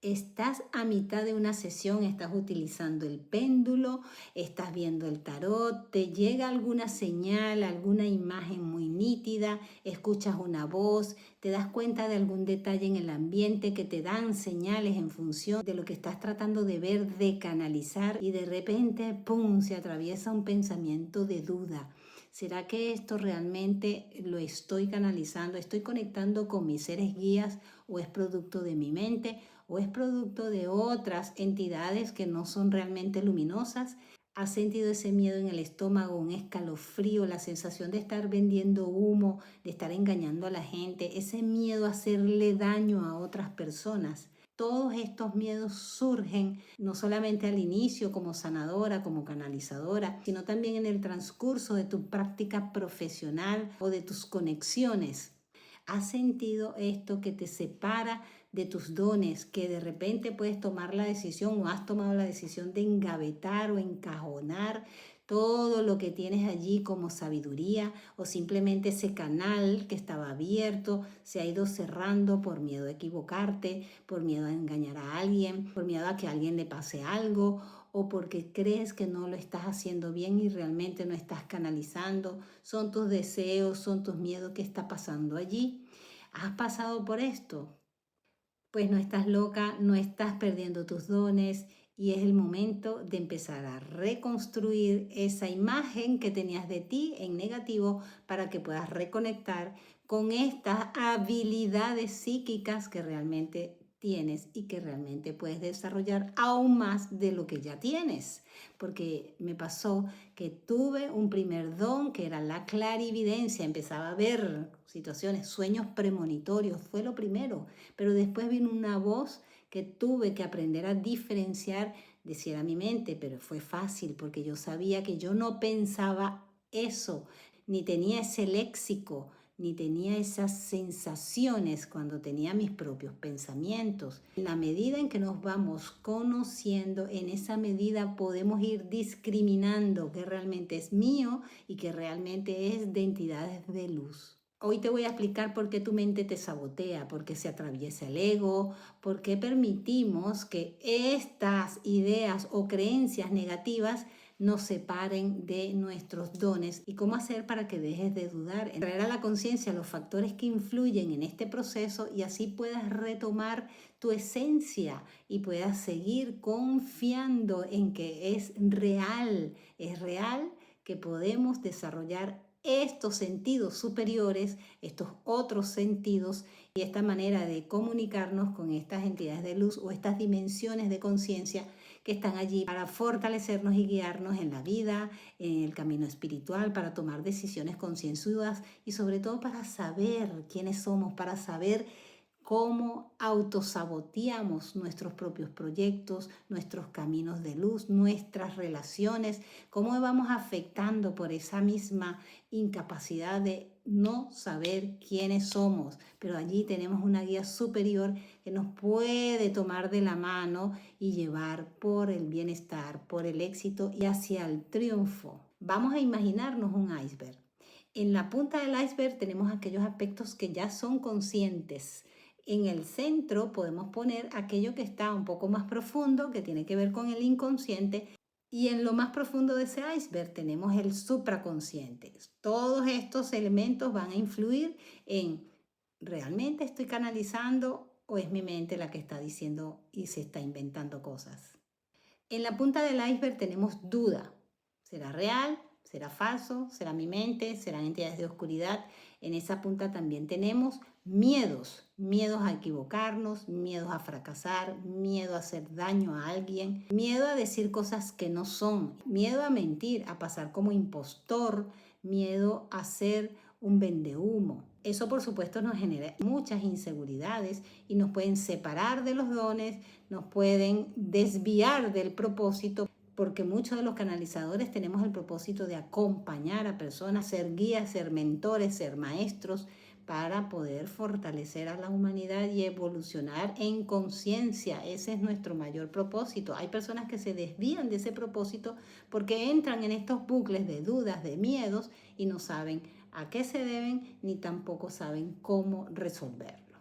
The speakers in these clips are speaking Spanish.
Estás a mitad de una sesión, estás utilizando el péndulo, estás viendo el tarot, te llega alguna señal, alguna imagen muy nítida, escuchas una voz, te das cuenta de algún detalle en el ambiente que te dan señales en función de lo que estás tratando de ver, de canalizar y de repente, ¡pum!, se atraviesa un pensamiento de duda. ¿Será que esto realmente lo estoy canalizando? ¿Estoy conectando con mis seres guías o es producto de mi mente? ¿O es producto de otras entidades que no son realmente luminosas? ¿Has sentido ese miedo en el estómago, un escalofrío, la sensación de estar vendiendo humo, de estar engañando a la gente, ese miedo a hacerle daño a otras personas? Todos estos miedos surgen no solamente al inicio como sanadora, como canalizadora, sino también en el transcurso de tu práctica profesional o de tus conexiones. ¿Has sentido esto que te separa de tus dones, que de repente puedes tomar la decisión o has tomado la decisión de engavetar o encajonar todo lo que tienes allí como sabiduría, o simplemente ese canal que estaba abierto se ha ido cerrando por miedo a equivocarte, por miedo a engañar a alguien, por miedo a que a alguien le pase algo, o porque crees que no lo estás haciendo bien y realmente no estás canalizando? Son tus deseos, son tus miedos que está pasando allí. ¿Has pasado por esto? Pues no estás loca, no estás perdiendo tus dones y es el momento de empezar a reconstruir esa imagen que tenías de ti en negativo para que puedas reconectar con estas habilidades psíquicas que realmente tienes y que realmente puedes desarrollar aún más de lo que ya tienes. Porque me pasó que tuve un primer don que era la clarividencia, empezaba a ver situaciones, sueños premonitorios, fue lo primero, pero después vino una voz que tuve que aprender a diferenciar, decía mi mente, pero fue fácil porque yo sabía que yo no pensaba eso, ni tenía ese léxico, ni tenía esas sensaciones cuando tenía mis propios pensamientos. En la medida en que nos vamos conociendo, en esa medida podemos ir discriminando qué realmente es mío y qué realmente es de entidades de luz. Hoy te voy a explicar por qué tu mente te sabotea, por qué se atraviesa el ego, por qué permitimos que estas ideas o creencias negativas nos separen de nuestros dones y cómo hacer para que dejes de dudar, traer a la conciencia los factores que influyen en este proceso y así puedas retomar tu esencia y puedas seguir confiando en que es real que podemos desarrollar estos sentidos superiores, estos otros sentidos y esta manera de comunicarnos con estas entidades de luz o estas dimensiones de conciencia que están allí para fortalecernos y guiarnos en la vida, en el camino espiritual, para tomar decisiones concienzudas y sobre todo para saber quiénes somos, para saber cómo autosaboteamos nuestros propios proyectos, nuestros caminos de luz, nuestras relaciones, cómo vamos afectando por esa misma incapacidad de no saber quiénes somos. Pero allí tenemos una guía superior que nos puede tomar de la mano y llevar por el bienestar, por el éxito y hacia el triunfo. Vamos a imaginarnos un iceberg. En la punta del iceberg tenemos aquellos aspectos que ya son conscientes. En el centro podemos poner aquello que está un poco más profundo, que tiene que ver con el inconsciente, y en lo más profundo de ese iceberg tenemos el supraconsciente. Todos estos elementos van a influir en, ¿realmente estoy canalizando o es mi mente la que está diciendo y se está inventando cosas? En la punta del iceberg tenemos duda. ¿Será real? ¿Será falso? ¿Será mi mente? ¿Serán entidades de oscuridad? En esa punta también tenemos miedos. Miedos a equivocarnos, miedos a fracasar, miedo a hacer daño a alguien, miedo a decir cosas que no son, miedo a mentir, a pasar como impostor, miedo a ser un vendehumo. Eso por supuesto nos genera muchas inseguridades y nos pueden separar de los dones, nos pueden desviar del propósito, porque muchos de los canalizadores tenemos el propósito de acompañar a personas, ser guías, ser mentores, ser maestros, para poder fortalecer a la humanidad y evolucionar en conciencia. Ese es nuestro mayor propósito. Hay personas que se desvían de ese propósito porque entran en estos bucles de dudas, de miedos y no saben a qué se deben ni tampoco saben cómo resolverlo.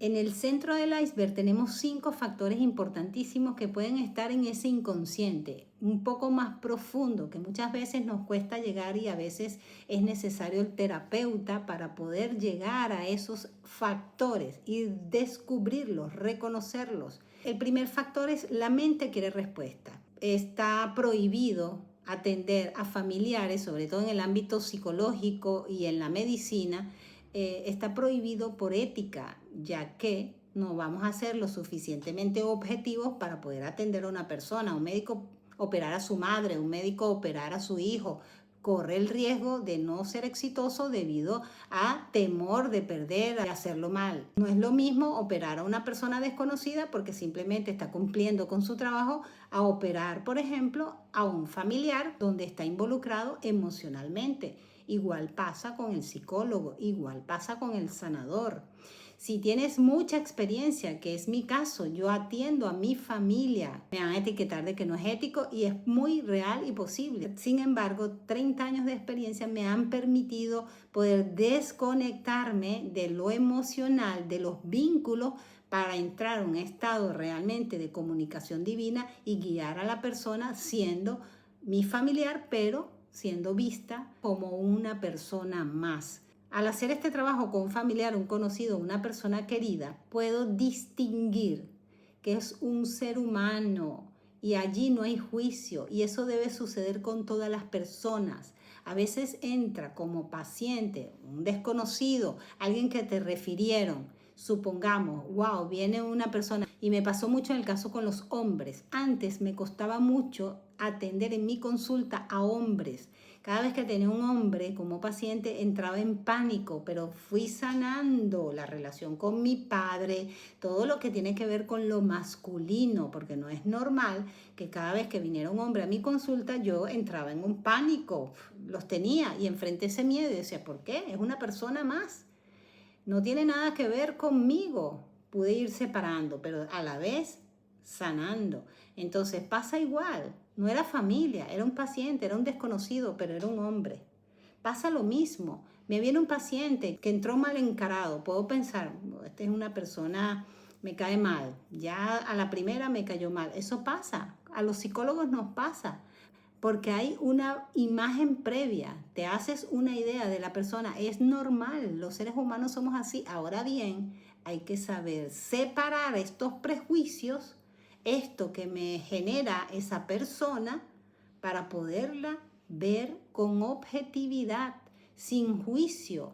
En el centro del iceberg tenemos 5 factores importantísimos que pueden estar en ese inconsciente, un poco más profundo, que muchas veces nos cuesta llegar y a veces es necesario el terapeuta para poder llegar a esos factores y descubrirlos, reconocerlos. El primer factor es la mente quiere respuesta. Está prohibido atender a familiares, sobre todo en el ámbito psicológico y en la medicina, está prohibido por ética, ya que no vamos a ser lo suficientemente objetivos para poder atender a una persona. Un médico operar a su madre, un médico operar a su hijo, corre el riesgo de no ser exitoso debido a temor de perder, de hacerlo mal. No es lo mismo operar a una persona desconocida porque simplemente está cumpliendo con su trabajo a operar, por ejemplo, a un familiar donde está involucrado emocionalmente. Igual pasa con el psicólogo, igual pasa con el sanador. Si tienes mucha experiencia, que es mi caso, yo atiendo a mi familia, me van a etiquetar de que no es ético y es muy real y posible. Sin embargo, 30 años de experiencia me han permitido poder desconectarme de lo emocional, de los vínculos, para entrar a un estado realmente de comunicación divina y guiar a la persona siendo mi familiar, pero siendo vista como una persona más. Al hacer este trabajo con un familiar, un conocido, una persona querida, puedo distinguir que es un ser humano y allí no hay juicio, y eso debe suceder con todas las personas. A veces entra como paciente un desconocido, alguien que te refirieron. Supongamos, wow, viene una persona, y me pasó mucho en el caso con los hombres. Antes me costaba mucho atender en mi consulta a hombres. Cada vez que tenía un hombre como paciente entraba en pánico, pero fui sanando la relación con mi padre, todo lo que tiene que ver con lo masculino, porque no es normal que cada vez que viniera un hombre a mi consulta yo entraba en un pánico, los tenía y enfrenté ese miedo y decía, ¿por qué? Es una persona más, no tiene nada que ver conmigo. Pude ir separando, pero a la vez sanando. Entonces pasa igual, no era familia, era un paciente, era un desconocido, pero era un hombre. Pasa lo mismo, me viene un paciente que entró mal encarado, puedo pensar, esta es una persona, me cae mal, ya a la primera me cayó mal. Eso pasa, a los psicólogos nos pasa, porque hay una imagen previa, te haces una idea de la persona, es normal, los seres humanos somos así. Ahora bien, hay que saber separar estos prejuicios, esto que me genera esa persona, para poderla ver con objetividad, sin juicio.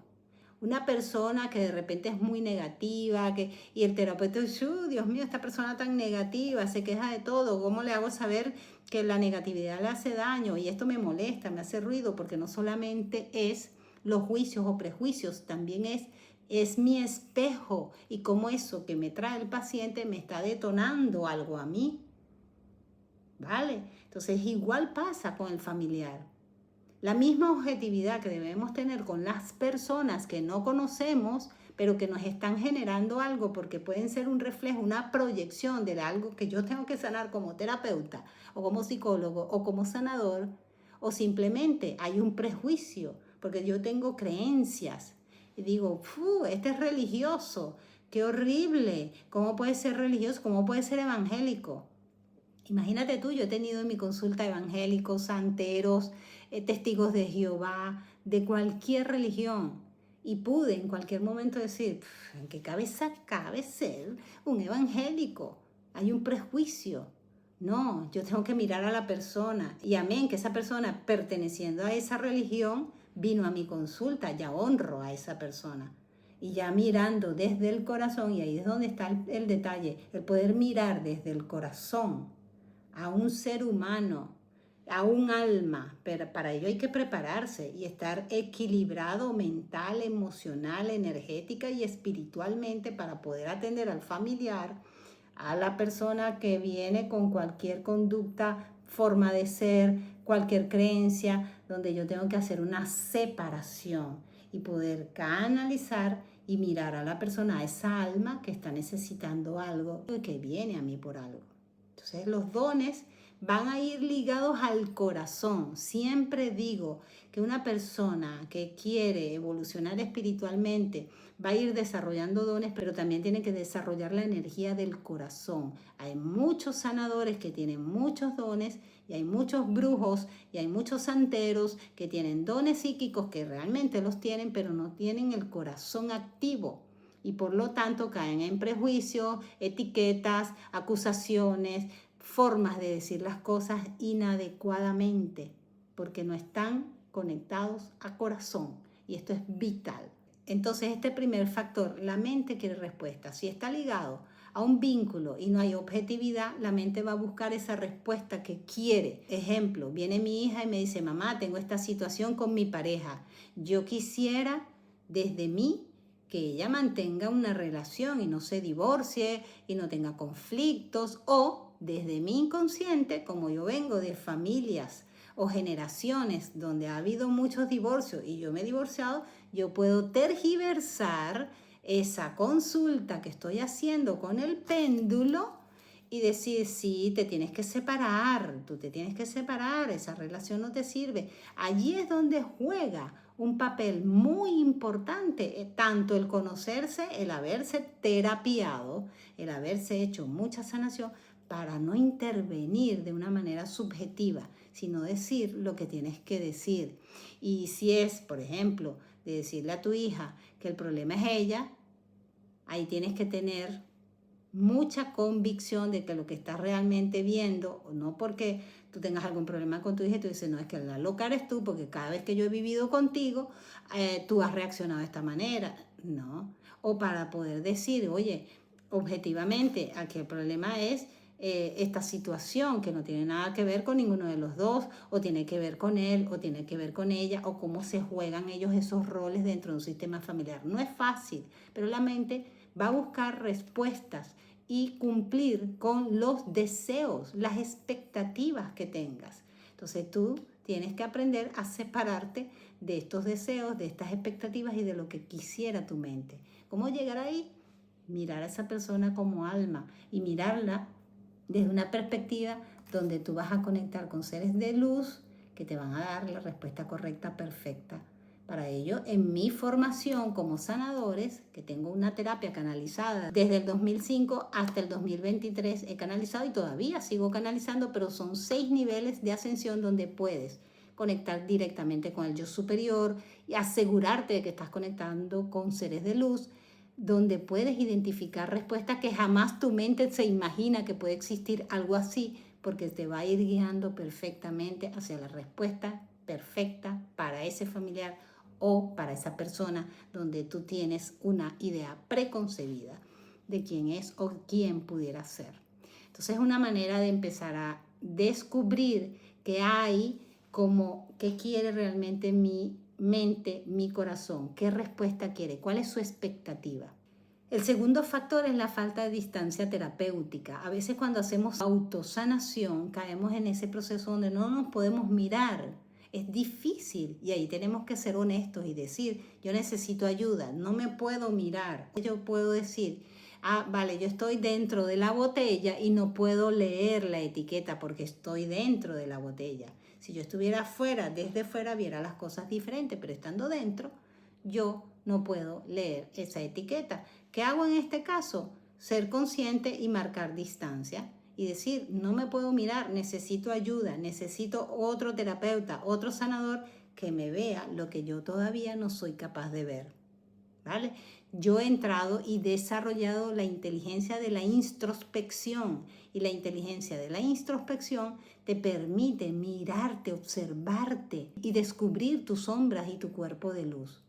Una persona que de repente es muy negativa, y el terapeuta dice, Dios mío, esta persona tan negativa, se queja de todo, ¿cómo le hago saber que la negatividad le hace daño? Y esto me molesta, me hace ruido, porque no solamente es los juicios o prejuicios, también es mi espejo, y cómo eso que me trae el paciente me está detonando algo a mí, ¿vale? Entonces igual pasa con el familiar. La misma objetividad que debemos tener con las personas que no conocemos, pero que nos están generando algo, porque pueden ser un reflejo, una proyección de algo que yo tengo que sanar como terapeuta, o como psicólogo, o como sanador, o simplemente hay un prejuicio, porque yo tengo creencias, y digo, este es religioso, qué horrible, ¿cómo puede ser religioso? ¿Cómo puede ser evangélico? Imagínate tú, yo he tenido en mi consulta evangélicos, santeros, testigos de Jehová, de cualquier religión. Y pude en cualquier momento decir, ¿en qué cabeza cabe ser un evangélico? Hay un prejuicio. No, yo tengo que mirar a la persona. Y amén, que esa persona perteneciendo a esa religión vino a mi consulta, ya honro a esa persona. Y ya mirando desde el corazón, y ahí es donde está el detalle, el poder mirar desde el corazón a un ser humano, a un alma, pero para ello hay que prepararse y estar equilibrado mental, emocional, energética y espiritualmente para poder atender al familiar, a la persona que viene con cualquier conducta, forma de ser, cualquier creencia, donde yo tengo que hacer una separación y poder canalizar y mirar a la persona, a esa alma que está necesitando algo, que viene a mí por algo. Entonces los dones van a ir ligados al corazón. Siempre digo que una persona que quiere evolucionar espiritualmente va a ir desarrollando dones, pero también tiene que desarrollar la energía del corazón. Hay muchos sanadores que tienen muchos dones y hay muchos brujos y hay muchos santeros que tienen dones psíquicos que realmente los tienen, pero no tienen el corazón activo. Y por lo tanto caen en prejuicios, etiquetas, acusaciones, formas de decir las cosas inadecuadamente, porque no están conectados a corazón. Y esto es vital. Entonces, este primer factor, la mente quiere respuesta. Si está ligado a un vínculo y no hay objetividad, la mente va a buscar esa respuesta que quiere. Ejemplo, viene mi hija y me dice, mamá, tengo esta situación con mi pareja. Yo quisiera desde mí que ella mantenga una relación y no se divorcie y no tenga conflictos, o desde mi inconsciente, como yo vengo de familias o generaciones donde ha habido muchos divorcios y yo me he divorciado, yo puedo tergiversar esa consulta que estoy haciendo con el péndulo y decir, sí, te tienes que separar, tú te tienes que separar, esa relación no te sirve. Allí es donde juega un papel muy importante, tanto el conocerse, el haberse terapiado, el haberse hecho mucha sanación, para no intervenir de una manera subjetiva, sino decir lo que tienes que decir. Y si es, por ejemplo, de decirle a tu hija que el problema es ella, ahí tienes que tener mucha convicción de que lo que estás realmente viendo, no porque tú tengas algún problema con tu hija y tú dices, no, es que la loca eres tú, porque cada vez que yo he vivido contigo, tú has reaccionado de esta manera. No. O para poder decir, oye, objetivamente, aquí el problema es esta situación que no tiene nada que ver con ninguno de los dos, o tiene que ver con él, o tiene que ver con ella, o cómo se juegan ellos esos roles dentro de un sistema familiar. No es fácil, pero la mente va a buscar respuestas y cumplir con los deseos, las expectativas que tengas. Entonces tú tienes que aprender a separarte de estos deseos, de estas expectativas y de lo que quisiera tu mente. ¿Cómo llegar ahí? Mirar a esa persona como alma y mirarla desde una perspectiva donde tú vas a conectar con seres de luz que te van a dar la respuesta correcta, perfecta. Para ello, en mi formación como sanadores, que tengo una terapia canalizada desde el 2005 hasta el 2023, he canalizado y todavía sigo canalizando, pero son 6 niveles de ascensión donde puedes conectar directamente con el yo superior y asegurarte de que estás conectando con seres de luz, donde puedes identificar respuestas que jamás tu mente se imagina que puede existir algo así, porque te va a ir guiando perfectamente hacia la respuesta perfecta para ese familiar o para esa persona donde tú tienes una idea preconcebida de quién es o quién pudiera ser. Entonces es una manera de empezar a descubrir qué hay, como qué quiere realmente mi mente, mi corazón, qué respuesta quiere, cuál es su expectativa. El segundo factor es la falta de distancia terapéutica. A veces cuando hacemos autosanación caemos en ese proceso donde no nos podemos mirar. Es difícil y ahí tenemos que ser honestos y decir, yo necesito ayuda, no me puedo mirar. Yo puedo decir, vale, yo estoy dentro de la botella y no puedo leer la etiqueta porque estoy dentro de la botella. Si yo estuviera afuera, desde fuera viera las cosas diferentes, pero estando dentro, yo no puedo leer esa etiqueta. ¿Qué hago en este caso? Ser consciente y marcar distancia y decir, no me puedo mirar, necesito ayuda, necesito otro terapeuta, otro sanador que me vea lo que yo todavía no soy capaz de ver. ¿Vale? Yo he entrado y desarrollado la inteligencia de la introspección, y la inteligencia de la introspección te permite mirarte, observarte y descubrir tus sombras y tu cuerpo de luz.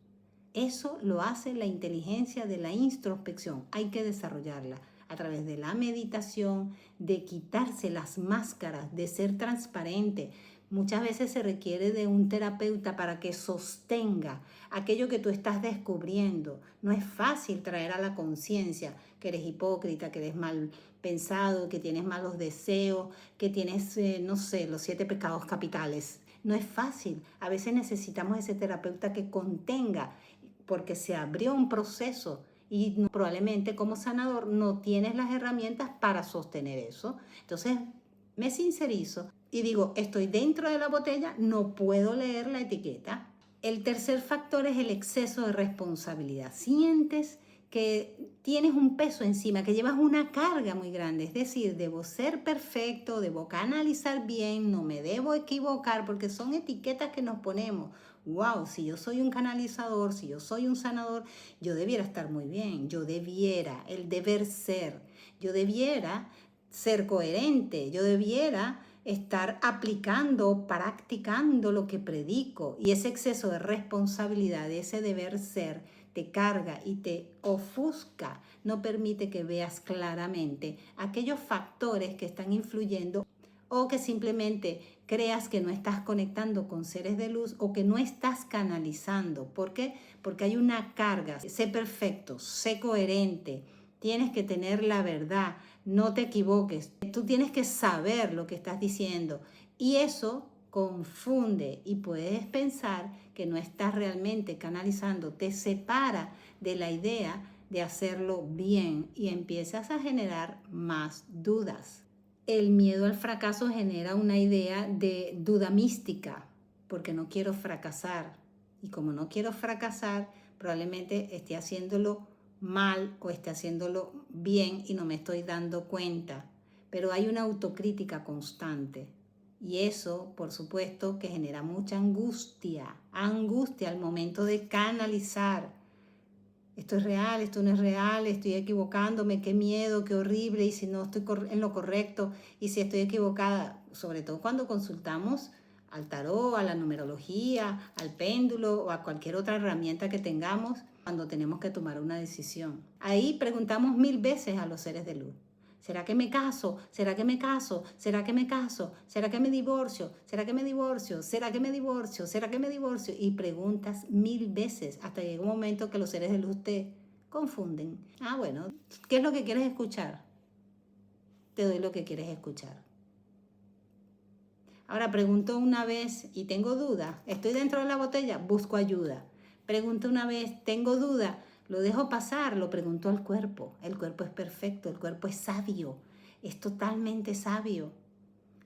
Eso lo hace la inteligencia de la introspección. Hay que desarrollarla a través de la meditación, de quitarse las máscaras, de ser transparente. Muchas veces se requiere de un terapeuta para que sostenga aquello que tú estás descubriendo. No es fácil traer a la conciencia que eres hipócrita, que eres mal pensado, que tienes malos deseos, que tienes, no sé, los 7 pecados capitales. No es fácil. A veces necesitamos ese terapeuta que contenga, porque se abrió un proceso y probablemente como sanador no tienes las herramientas para sostener eso. Entonces, Me sincerizo y digo, estoy dentro de la botella, no puedo leer la etiqueta. El tercer factor es el exceso de responsabilidad. Sientes que tienes un peso encima, que llevas una carga muy grande. Es decir, debo ser perfecto, debo canalizar bien, no me debo equivocar, porque son etiquetas que nos ponemos. Wow, si yo soy un canalizador, si yo soy un sanador, yo debiera estar muy bien, yo debiera, el deber ser, yo debiera ser coherente, yo debiera estar aplicando, practicando lo que predico, y ese exceso de responsabilidad, ese deber ser, te carga y te ofusca, no permite que veas claramente aquellos factores que están influyendo, o que simplemente creas que no estás conectando con seres de luz o que no estás canalizando. ¿Por qué? Porque hay una carga. Sé perfecto, sé coherente, tienes que tener la verdad, no te equivoques, tú tienes que saber lo que estás diciendo, y eso confunde y puedes pensar que no estás realmente canalizando, te separa de la idea de hacerlo bien y empiezas a generar más dudas. El miedo al fracaso genera una idea de duda mística, porque no quiero fracasar. Y como no quiero fracasar, probablemente esté haciéndolo mal o esté haciéndolo bien y no me estoy dando cuenta. Pero hay una autocrítica constante. Y eso, por supuesto, que genera mucha angustia. Angustia al momento de canalizar. Esto es real, esto no es real, estoy equivocándome, qué miedo, qué horrible, y si no estoy en lo correcto, y si estoy equivocada, sobre todo cuando consultamos al tarot, a la numerología, al péndulo o a cualquier otra herramienta que tengamos cuando tenemos que tomar una decisión. Ahí preguntamos 1000 veces a los seres de luz. ¿Será que me caso? ¿Será que me caso? ¿Será que me caso? ¿Será que me divorcio? ¿Será que me divorcio? ¿Será que me divorcio? ¿Será que me divorcio? Y preguntas 1000 veces hasta que llega un momento que los seres de luz te confunden. Ah, bueno, ¿qué es lo que quieres escuchar? Te doy lo que quieres escuchar. Ahora pregunto una vez y tengo duda. ¿Estoy dentro de la botella? Busco ayuda. Pregunto una vez, tengo duda. Lo dejo pasar, lo pregunto al cuerpo. El cuerpo es perfecto, el cuerpo es sabio, es totalmente sabio.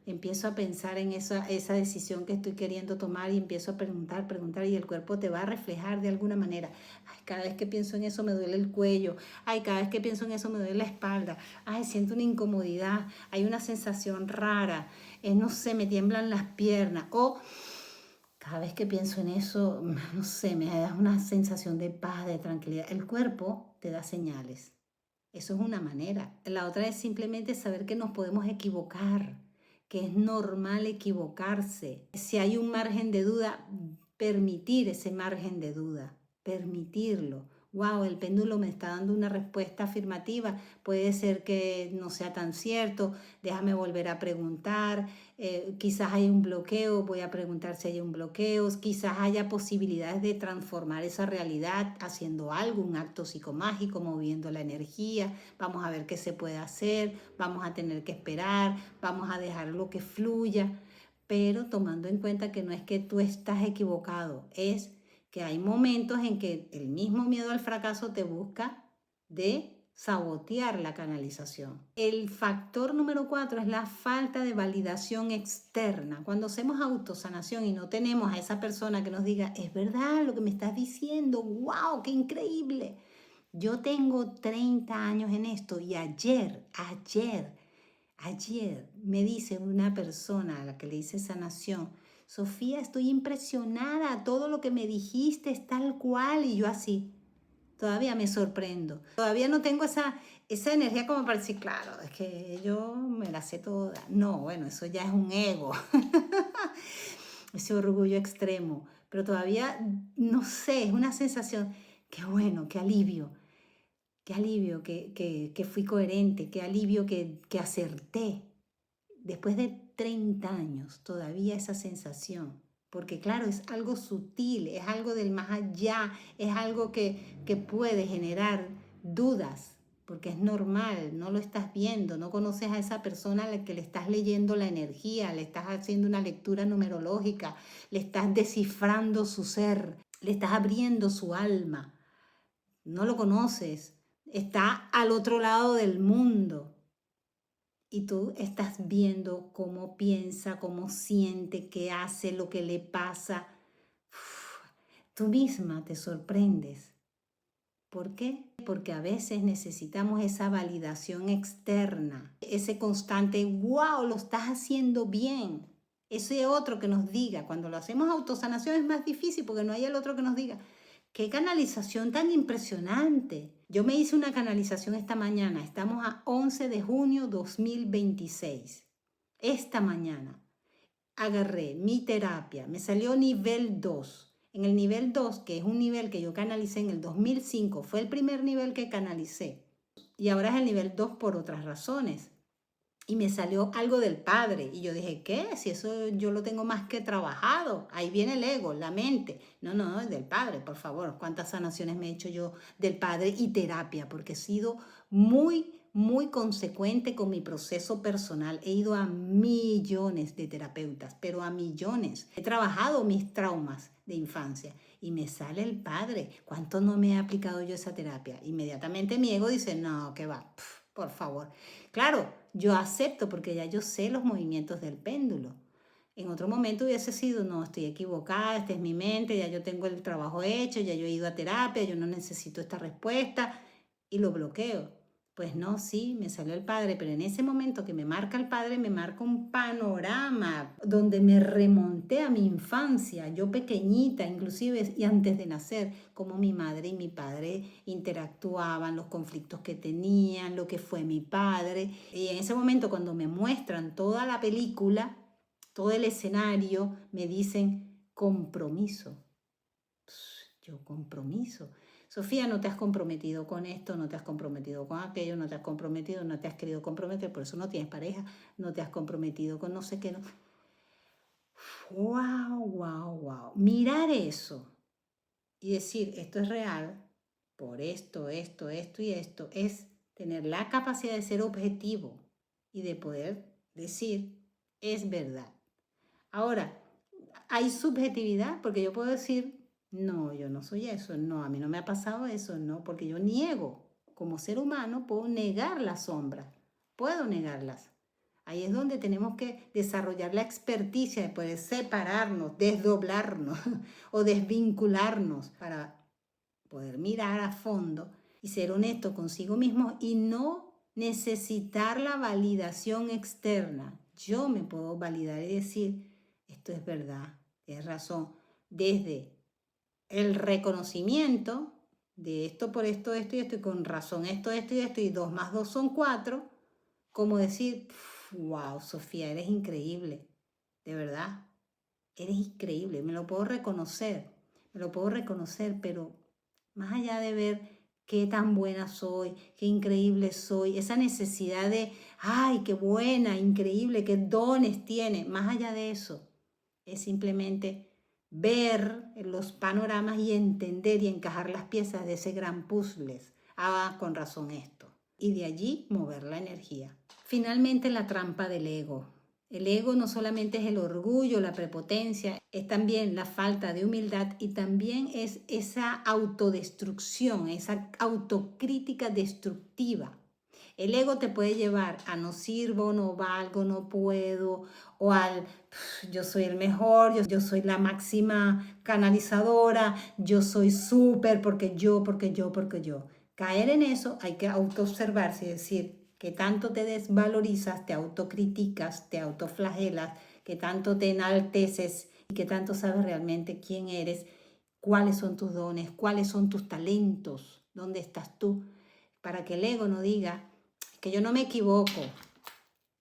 Empiezo a pensar en esa decisión que estoy queriendo tomar y empiezo a preguntar y el cuerpo te va a reflejar de alguna manera. Ay, cada vez que pienso en eso me duele el cuello. Ay, cada vez que pienso en eso me duele la espalda. Ay, siento una incomodidad. Hay una sensación rara. No sé, me tiemblan las piernas. O cada vez que pienso en eso, no sé, me da una sensación de paz, de tranquilidad. El cuerpo te da señales. Eso es una manera. La otra es simplemente saber que nos podemos equivocar, que es normal equivocarse. Si hay un margen de duda, permitir ese margen de duda, permitirlo. Wow, el péndulo me está dando una respuesta afirmativa. Puede ser que no sea tan cierto. Déjame volver a preguntar. Quizás hay un bloqueo. Voy a preguntar si hay un bloqueo. Quizás haya posibilidades de transformar esa realidad haciendo algo, un acto psicomágico, moviendo la energía. Vamos a ver qué se puede hacer. Vamos a tener que esperar. Vamos a dejarlo que fluya. Pero tomando en cuenta que no es que tú estás equivocado, es que hay momentos en que el mismo miedo al fracaso te busca de sabotear la canalización. El factor número 4 es la falta de validación externa. Cuando hacemos autosanación y no tenemos a esa persona que nos diga, es verdad lo que me estás diciendo, wow, qué increíble. Yo tengo 30 años en esto y ayer me dice una persona a la que le hice sanación, Sofía, estoy impresionada, todo lo que me dijiste es tal cual, y yo así, todavía me sorprendo. Todavía no tengo esa energía como para decir, claro, es que yo me la sé toda. No, bueno, eso ya es un ego, ese orgullo extremo, pero todavía, no sé, es una sensación, qué bueno, qué alivio que fui coherente, qué alivio que acerté. Después de 30 años, todavía esa sensación, porque claro, es algo sutil, es algo del más allá, es algo que puede generar dudas, porque es normal, no lo estás viendo, no conoces a esa persona a la que le estás leyendo la energía, le estás haciendo una lectura numerológica, le estás descifrando su ser, le estás abriendo su alma, no lo conoces, está al otro lado del mundo. y tú estás viendo cómo piensa, cómo siente, qué hace, lo que le pasa. Uf, tú misma te sorprendes. ¿Por qué? Porque a veces necesitamos esa validación externa, ese constante, wow, lo estás haciendo bien. Ese otro que nos diga, cuando lo hacemos autosanación es más difícil porque no hay el otro que nos diga, qué canalización tan impresionante. Yo me hice una canalización esta mañana, estamos a 11 de junio 2026. Esta mañana agarré mi terapia, me salió nivel 2. En el nivel 2, que es un nivel que yo canalicé en el 2005, fue el primer nivel que canalicé. Y ahora es el nivel 2 por otras razones. Y me salió algo del padre. Y yo dije, ¿qué? Si eso yo lo tengo más que trabajado. Ahí viene el ego, la mente. No, no, es del padre, por favor. ¿Cuántas sanaciones me he hecho yo del padre y terapia? Porque he sido muy consecuente con mi proceso personal. He ido a millones de terapeutas, pero a millones. He trabajado mis traumas de infancia y me sale el padre. ¿Cuánto no me he aplicado yo esa terapia? Inmediatamente mi ego dice, no, que va, por favor. Claro, yo acepto porque ya yo sé los movimientos del péndulo. En otro momento hubiese sido, no, estoy equivocada, esta es mi mente, ya yo tengo el trabajo hecho, ya yo he ido a terapia, yo no necesito esta respuesta y lo bloqueo. Pues no, sí, me salió el padre, pero en ese momento que me marca el padre, me marca un panorama donde me remonté a mi infancia, yo pequeñita, inclusive y antes de nacer, cómo mi madre y mi padre interactuaban, los conflictos que tenían, lo que fue mi padre. Y en ese momento cuando me muestran toda la película, todo el escenario, me dicen compromiso. Yo compromiso. Sofía, no te has comprometido con esto, no te has comprometido con aquello, no te has comprometido, no te has querido comprometer, por eso no tienes pareja, no te has comprometido con no sé qué. No. Wow. Mirar eso y decir, esto es real, por esto y esto, es tener la capacidad de ser objetivo y de poder decir, es verdad. Ahora, hay subjetividad, porque yo puedo decir, no, yo no soy eso, no, a mí no me ha pasado eso, no, porque yo niego. Como ser humano puedo negar las sombras, puedo negarlas. Ahí es donde tenemos que desarrollar la experticia de poder separarnos, desdoblarnos o desvincularnos para poder mirar a fondo y ser honesto consigo mismo y no necesitar la validación externa. Yo me puedo validar y decir, esto es verdad, tienes razón, desde el reconocimiento de esto por esto y esto, y con razón, esto y esto, y 2 más 2 son 4, como decir, wow, Sofía, eres increíble, de verdad, eres increíble, me lo puedo reconocer, pero más allá de ver qué tan buena soy, qué increíble soy, esa necesidad de, ay, qué buena, increíble, qué dones tiene, más allá de eso, es simplemente ver los panoramas y entender y encajar las piezas de ese gran puzzle. Ah, con razón esto. Y de allí mover la energía. Finalmente, la trampa del ego. El ego no solamente es el orgullo, la prepotencia, es también la falta de humildad y también es esa autodestrucción, esa autocrítica destructiva. El ego te puede llevar a no sirvo, no valgo, no puedo, o al yo soy el mejor, yo soy la máxima canalizadora, yo soy súper porque yo. Caer en eso hay que autoobservarse y decir que tanto te desvalorizas, te autocriticas, te autoflagelas, que tanto te enalteces y que tanto sabes realmente quién eres, cuáles son tus dones, cuáles son tus talentos, dónde estás tú, para que el ego no diga que yo no me equivoco.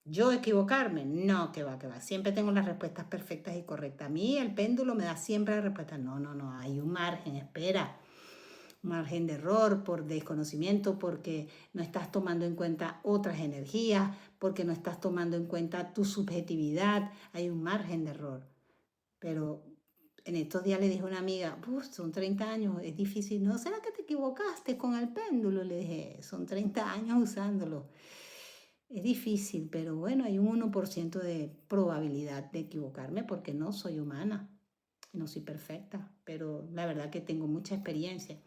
¿Yo equivocarme? No, que va. Siempre tengo las respuestas perfectas y correctas. A mí el péndulo me da siempre la respuesta. No, hay un margen, espera. Un margen de error por desconocimiento, porque no estás tomando en cuenta otras energías, porque no estás tomando en cuenta tu subjetividad. Hay un margen de error. Pero en estos días le dije a una amiga, son 30 años, es difícil. ¿No será que te equivocaste con el péndulo? Le dije, son 30 años usándolo. Es difícil, pero bueno, hay un 1% de probabilidad de equivocarme porque no soy humana, no soy perfecta, pero la verdad que tengo mucha experiencia.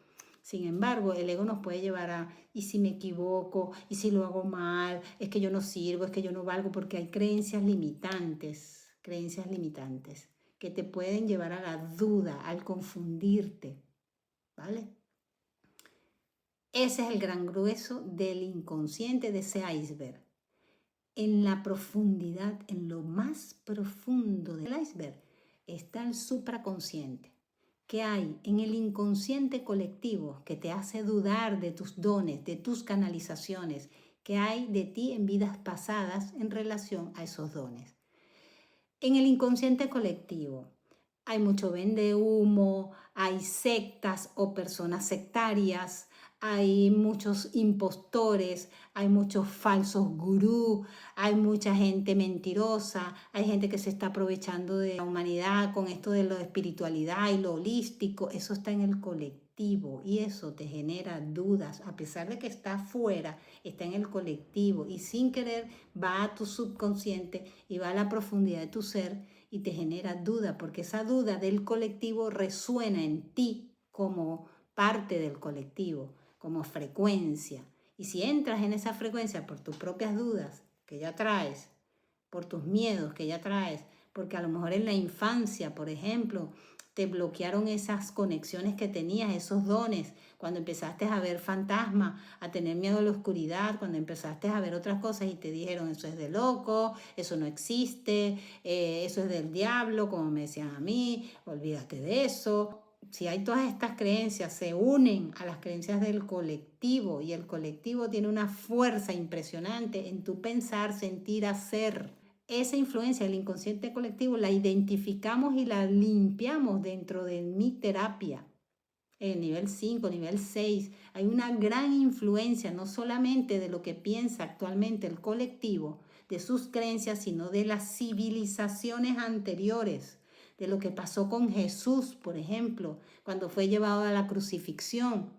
Sin embargo, el ego nos puede llevar a, ¿y si me equivoco? ¿Y si lo hago mal? Es que yo no sirvo, es que yo no valgo, porque hay creencias limitantes que te pueden llevar a la duda, al confundirte, ¿vale? Ese es el gran grueso del inconsciente, de ese iceberg. En la profundidad, en lo más profundo del iceberg, está el supraconsciente. ¿Qué hay en el inconsciente colectivo que te hace dudar de tus dones, de tus canalizaciones? ¿Qué hay de ti en vidas pasadas en relación a esos dones? En el inconsciente colectivo hay mucho vendehumo, hay sectas o personas sectarias, hay muchos impostores, hay muchos falsos gurús, hay mucha gente mentirosa, hay gente que se está aprovechando de la humanidad con esto de la espiritualidad y lo holístico. Eso está en el colectivo y eso te genera dudas, a pesar de que está afuera, está en el colectivo y sin querer va a tu subconsciente y va a la profundidad de tu ser y te genera duda, porque esa duda del colectivo resuena en ti como parte del colectivo, como frecuencia. Y si entras en esa frecuencia por tus propias dudas que ya traes, por tus miedos que ya traes, porque a lo mejor en la infancia, por ejemplo, te bloquearon esas conexiones que tenías, esos dones, cuando empezaste a ver fantasmas, a tener miedo a la oscuridad, cuando empezaste a ver otras cosas y te dijeron eso es de loco, eso no existe, eso es del diablo, como me decían a mí, olvídate de eso. Si hay todas estas creencias, se unen a las creencias del colectivo y el colectivo tiene una fuerza impresionante en tu pensar, sentir, hacer. Esa influencia del inconsciente colectivo la identificamos y la limpiamos dentro de mi terapia. En nivel 5, nivel 6, hay una gran influencia no solamente de lo que piensa actualmente el colectivo, de sus creencias, sino de las civilizaciones anteriores, de lo que pasó con Jesús, por ejemplo, cuando fue llevado a la crucifixión,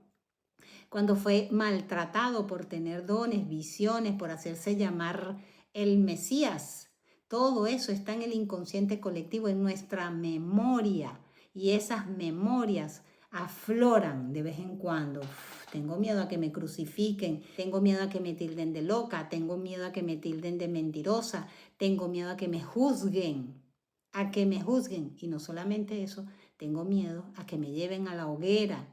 cuando fue maltratado por tener dones, visiones, por hacerse llamar el Mesías. Todo eso está en el inconsciente colectivo, en nuestra memoria. Y esas memorias afloran de vez en cuando. Tengo miedo a que me crucifiquen, tengo miedo a que me tilden de loca, tengo miedo a que me tilden de mentirosa, tengo miedo a que me juzguen, Y no solamente eso, tengo miedo a que me lleven a la hoguera,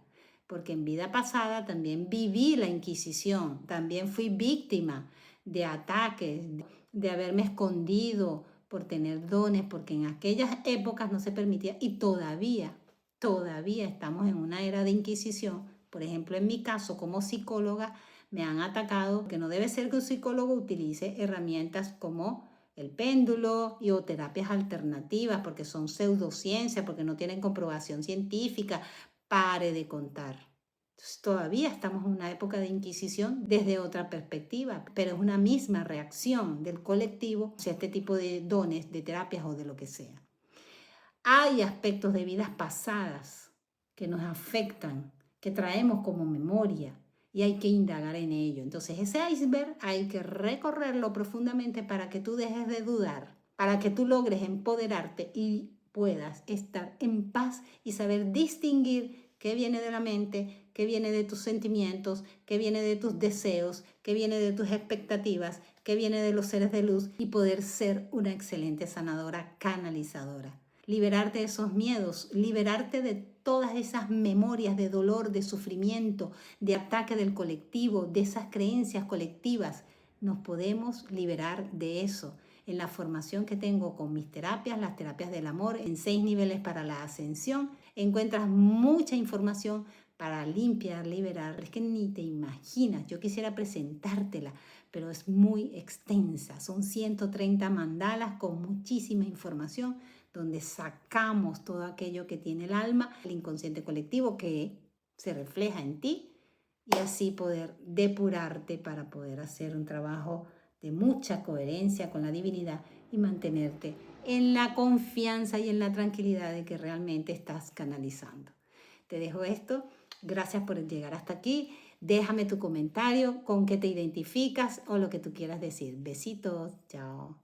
porque en vida pasada también viví la Inquisición, también fui víctima de ataques, de haberme escondido por tener dones, porque en aquellas épocas no se permitía y todavía estamos en una era de Inquisición. Por ejemplo, en mi caso como psicóloga me han atacado, que no debe ser que un psicólogo utilice herramientas como el péndulo o terapias alternativas, porque son pseudociencia, porque no tienen comprobación científica. Pare de contar. Entonces, todavía estamos en una época de Inquisición desde otra perspectiva, pero es una misma reacción del colectivo hacia este tipo de dones, de terapias o de lo que sea. Hay aspectos de vidas pasadas que nos afectan, que traemos como memoria y hay que indagar en ello. Entonces ese iceberg hay que recorrerlo profundamente para que tú dejes de dudar, para que tú logres empoderarte y puedas estar en paz y saber distinguir qué viene de la mente, qué viene de tus sentimientos, qué viene de tus deseos, qué viene de tus expectativas, qué viene de los seres de luz y poder ser una excelente sanadora, canalizadora. Liberarte de esos miedos, liberarte de todas esas memorias de dolor, de sufrimiento, de ataque del colectivo, de esas creencias colectivas. Nos podemos liberar de eso. En la formación que tengo con mis terapias, las terapias del amor, en 6 niveles para la ascensión, encuentras mucha información para limpiar, liberar. Es que ni te imaginas, yo quisiera presentártela, pero es muy extensa. Son 130 mandalas con muchísima información donde sacamos todo aquello que tiene el alma, el inconsciente colectivo que se refleja en ti y así poder depurarte para poder hacer un trabajo de mucha coherencia con la divinidad y mantenerte en la confianza y en la tranquilidad de que realmente estás canalizando. Te dejo esto. Gracias por llegar hasta aquí. Déjame tu comentario con qué te identificas o lo que tú quieras decir. Besitos. Chao.